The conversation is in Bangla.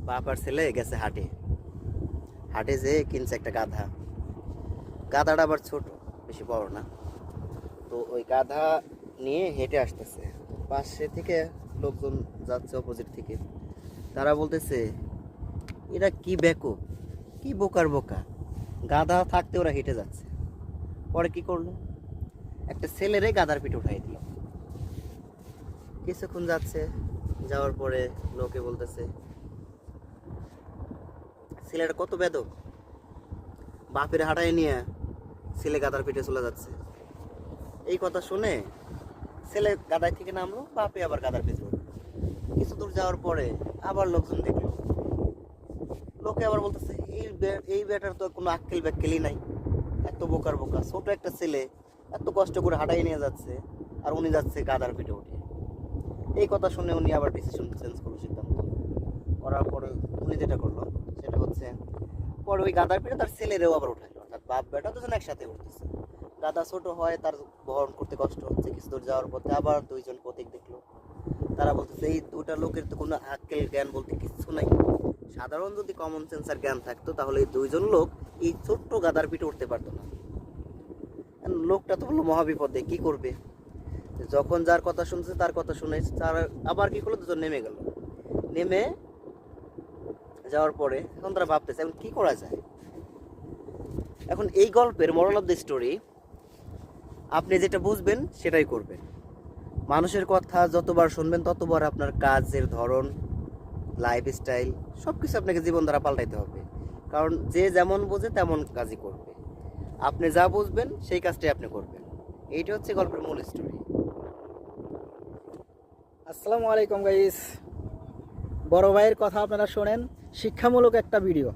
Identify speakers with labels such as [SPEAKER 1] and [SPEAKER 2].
[SPEAKER 1] বাপ আর ছেলে গেছে হাটে। হাটে যেয়ে কিনছে একটা গাধা। গাধাটা আবার ছোট, বেশি বড় না। তো ওই গাধা নিয়ে হেঁটে আসতেছে, পাশে থেকে লোকজন যাচ্ছে অপোজিট থেকে। তারা বলতেছে এরা কি বেকো, কি বোকার বোকা, গাধা থাকতে ওরা হেঁটে যাচ্ছে। পরে কি করলো, একটা ছেলেরে গাধার পিঠে উঠাই দিল। কিছুক্ষণ যাচ্ছে, যাওয়ার পরে লোকে বলতেছে ছেলেটা কত বেদক, বাপের হাঁটায় নিয়ে ছেলে গাধার পিঠে চলে যাচ্ছে। এই কথা শুনে ছেলে গাদায় থেকে নামলো, বাপে আবার গাদার পিছু। কিছু দূর যাওয়ার পরে আবার লোকজন দেখলো, লোকে আবার বলতেছে এই বেটার তো কোনো আক্কেল ব্যাক্কেলই নাই, এত বোকার বোকা, ছোট একটা ছেলে এত কষ্ট করে হাঁটাই নিয়ে যাচ্ছে, আর উনি যাচ্ছে গাদার পিঠে উঠে। এই কথা শুনে উনি আবার ডিসিশন চেঞ্জ করলো, সিদ্ধান্ত করার পরে উনি যেটা করলো সেটা হচ্ছে পরে ওই গাদার পিঠে তার ছেলেরেও আবার উঠাইলো, অর্থাৎ বাপ বেটা দুজন একসাথে উঠতেছে। গাদা ছোট হয়, তার বহন করতে কষ্ট হচ্ছে। কিছু দূর যাওয়ার পথে আবার দুইজন পথিক দেখলো। তারা বলতেছে এই দুটা লোকের তো কোনো আক্কেল জ্ঞান বলতে কিছু নাই। সাধারণ যদি কমন সেন্সার জ্ঞান থাকতো তাহলে এই দুইজন লোক এই ছোট্ট গাদার পিঠে উঠতে পারতো না। লোকটা তো হলো মহাবিপদে, কি করবে? যখন যার কথা শুনছে তার কথা শুনে তার আবার কি করলো, দুজন নেমে গেল। নেমে যাওয়ার পরে এখন তারা ভাবতেছে এখন কি করা যায়। এখন এই গল্পের মোরাল অফ দ্য স্টোরি, আপনি যেটা বুঝবেন সেটাই করবেন। মানুষের কথা যতবার শুনবেন ততবার আপনার কাজের ধরন, লাইফস্টাইল সব কিছু আপনাকে জীবন দ্বারা পাল্টাইতে হবে। কারণ যে যেমন বোঝে তেমন কাজই করবে। আপনি যা বুঝবেন সেই কাজটাই আপনি করবেন। এইটা হচ্ছে গল্পের মূল স্টোরি।
[SPEAKER 2] আসসালামু আলাইকুম গাইস, বড় ভাইয়ের কথা আপনারা শোনেন, শিক্ষামূলক একটা ভিডিও।